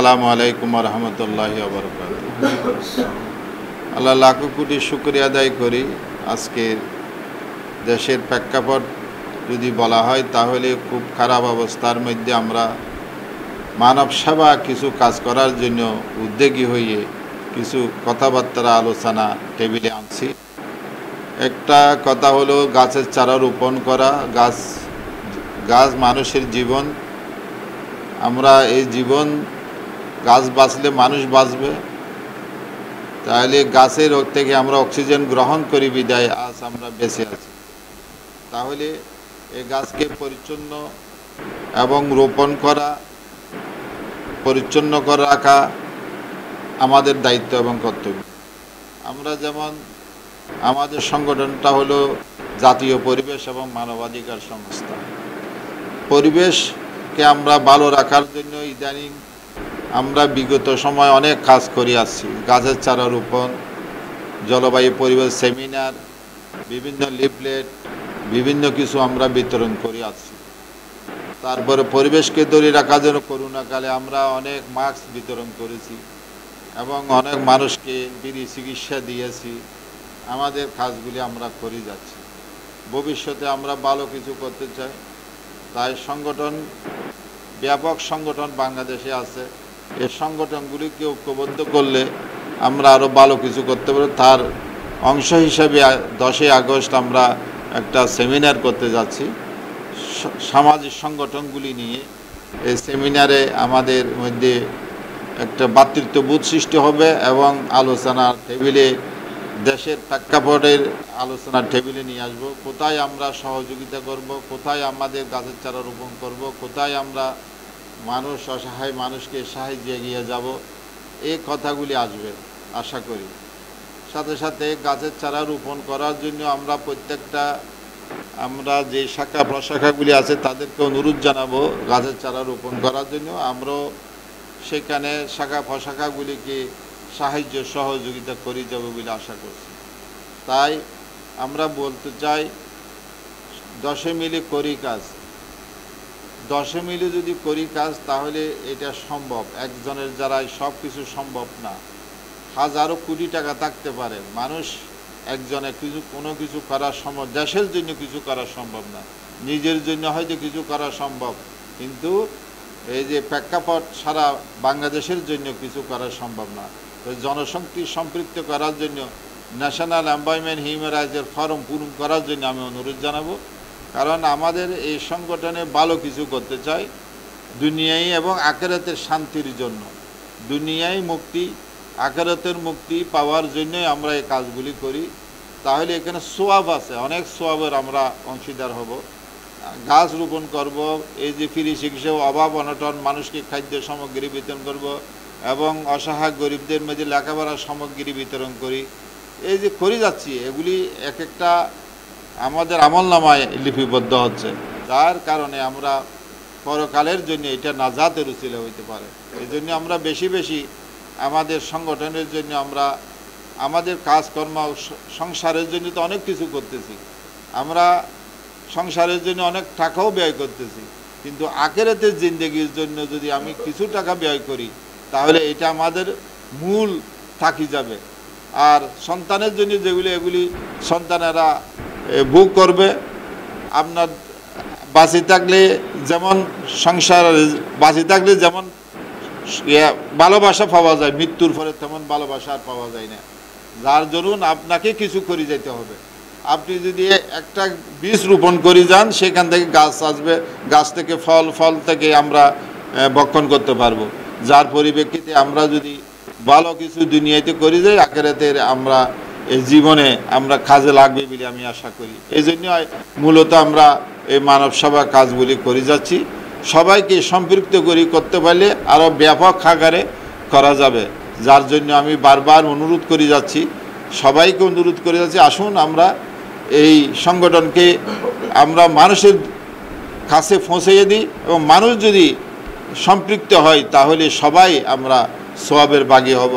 আসসালামু আলাইকুম ওয়া রাহমাতুল্লাহি ওয়া বারাকাতুহু। আল্লাহ লাখো কোটি শুকরিয়া আদায় করি। আজকের দেশের প্রেক্ষাপট যদি বলা হয় তাহলে খুব খারাপ অবস্থার মধ্যে আমরা মানব সেবা কিছু কাজ করার জন্য উদ্যোগী হয়ে কিছু কথাবার্তা আলোচনা টেবিলে আনছি। একটা কথা হলো গাছের চারা রোপণ করা। গাছ মানুষের জীবন। আমরা এই জীবন, গাছ বাঁচলে মানুষ বাঁচবে। তাহলে গাছের থেকে আমরা অক্সিজেন গ্রহণ করি বিদায় আজ আমরা বেঁচে আছি। তাহলে এই গাছকে পরিচ্ছন্ন এবং রোপণ করা, পরিচ্ছন্ন করে রাখা আমাদের দায়িত্ব এবং কর্তব্য। আমরা যেমন আমাদের সংগঠনটা হলো জাতীয় পরিবেশ এবং মানবাধিকার সংস্থা। পরিবেশকে আমরা ভালো রাখার জন্য ইদানিং আমরা বিগত সময় অনেক কাজ করে আসছি। গাছের চারা রোপণ, জলবায়ু পরিবেশ সেমিনার, বিভিন্ন লিফলেট, বিভিন্ন কিছু আমরা বিতরণ করে আসছি। তারপরে পরিবেশকে ধরে রাখার জন্য করোনাকালে আমরা অনেক মাস্ক বিতরণ করেছি এবং অনেক মানুষকে বিনা চিকিৎসা দিয়েছি। আমাদের কাজগুলি আমরা করে যাচ্ছি। ভবিষ্যতে আমরা ভালো কিছু করতে চাই। তাই সংগঠন, ব্যাপক সংগঠন বাংলাদেশে আছে। এই সংগঠনগুলিকে ঐক্যবদ্ধ করলে আমরা আরও ভালো কিছু করতে পারি। তার অংশ হিসাবে 10ই আগস্ট আমরা একটা সেমিনার করতে যাচ্ছি সামাজিক সংগঠনগুলি নিয়ে। এই সেমিনারে আমাদের মধ্যে একটা ভ্রাতৃত্ববোধ সৃষ্টি হবে এবং আলোচনার টেবিলে, দেশের প্রেক্ষাপটের আলোচনার টেবিলে নিয়ে আসবো। কোথায় আমরা সহযোগিতা করব, কোথায় আমাদের গাছের চারা রোপণ করব, কোথায় আমরা মানুষ, অসহায় মানুষকে সাহায্যে এগিয়ে যাব, এই কথাগুলি আসবে আশা করি। সাথে সাথে গাছের চারা রোপণ করার জন্য আমরা যে শাখা প্রশাখাগুলি আছে তাদেরকে অনুরোধ জানাবো গাছের চারা রোপণ করার জন্য। আমরাও সেখানে শাখা প্রশাখাগুলিকে সাহায্য সহযোগিতা করে যাব বলে আশা করছি। তাই আমরা বলতে চাই, 10 মিলে করি কাজ। 10 মিলে যদি করি কাজ তাহলে এটা সম্ভব। একজনের দ্বারাই সব কিছু সম্ভব না। হাজারো কোটি টাকা থাকতে পারে, মানুষ একজনে কোনো কিছু করা সম্ভব, দেশের জন্য কিছু করা সম্ভব না। নিজের জন্য হয়তো কিছু করা সম্ভব, কিন্তু এই যে প্রেক্ষাপট সারা বাংলাদেশের জন্য কিছু করা সম্ভব না। তো জনশক্তি সম্পৃক্ত করার জন্য ন্যাশনাল এমপ্লয়মেন্ট হিউম্যান রাইটসের ফর্ম পূরণ করার জন্য আমি অনুরোধ জানাবো। কারণ আমাদের এই সংগঠনে ভালো কিছু করতে চাই, দুনিয়ায় এবং আখিরাতের শান্তির জন্য। দুনিয়ায় মুক্তি, আখিরাতের মুক্তি পাওয়ার জন্যই আমরা এই কাজগুলি করি। তাহলে এখানে সোয়াব আছে, অনেক সোয়াবের আমরা অংশীদার হব। গাছ রোপণ করব, এই যে ফ্রি চিকিৎসা, অভাব অনটন মানুষকে খাদ্য সামগ্রী বিতরণ করব এবং অসহায় গরিবদের মধ্যে লেখাপড়ার সামগ্রী বিতরণ করি। এই যে করে যাচ্ছি, এগুলি এক একটা আমাদের আমলনামায় লিপিবদ্ধ হচ্ছে, যার কারণে আমরা পরকালের জন্য এটা নাজাতের উসিলা হইতে পারে। এই জন্য আমরা বেশি বেশি আমাদের সংগঠনের জন্য আমরা আমাদের কাজকর্ম, সংসারের জন্য তো অনেক কিছু করতেছি, আমরা সংসারের জন্য অনেক টাকাও ব্যয় করতেছি, কিন্তু আখিরাতের জিন্দেগির জন্য যদি আমি কিছু টাকা ব্যয় করি তাহলে এটা আমাদের মূল থাকি যাবে। আর সন্তানের জন্য এগুলি সন্তানেরা বুক করবে। আপনার বাঁচি থাকলে যেমন সংসার, বাঁচি থাকলে যেমন ভালোবাসা পাওয়া যায়, মৃত্যুর পরে তেমন ভালোবাসা আর পাওয়া যায় না। যার দরুন আপনাকে কিছু করে যেতে হবে। আপনি যদি একটা বীজ রোপণ করে যান, সেখান থেকে গাছ আসবে, গাছ থেকে ফল থেকে আমরা ভক্ষণ করতে পারবো। যার পরিপ্রেক্ষিতে আমরা যদি ভালো কিছু দুনিয়াতে করে যাই, আখিরাতের আমরা এই জীবনে আমরা কাজে লাগবে বলে আমি আশা করি। এই জন্য মূলত আমরা এই মানব সেবা কাজগুলি করে যাচ্ছি। সবাইকে সম্পৃক্ত করতে পারলে আরও ব্যাপক আকারে করা যাবে। যার জন্য আমি বারবার অনুরোধ করে যাচ্ছি, সবাইকে অনুরোধ করে যাচ্ছি, আসুন আমরা এই সংগঠনকে আমরা মানুষের কাছে পৌঁছিয়ে দিই এবং মানুষ যদি সম্পৃক্ত হয় তাহলে সবাই আমরা সওয়াবের ভাগী হব।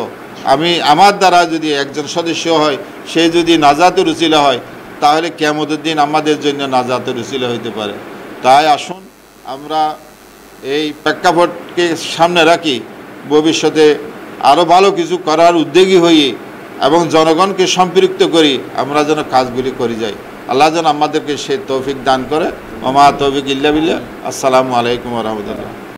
আমার দ্বারা যদি একজন সদস্য হয়, সে যদি নাজাতের উসিলা হয়, তাহলে কিয়ামতের দিন আমাদের জন্য নাজাতের উসিলা হইতে পারে। তাই আসুন আমরা এই প্রেক্ষাপটকে সামনে রাখি, ভবিষ্যতে আরও ভালো কিছু করার উদ্যোগী হই এবং জনগণকে সম্পৃক্ত করি, আমরা যেন কাজগুলি করে যাই। আল্লাহ যেন আমাদেরকে সে তৌফিক দান করে। ওমা তৌফিক ইল্লা বিল্লাহ। আসসালামু আলাইকুম ওয়া রাহমাতুল্লাহ।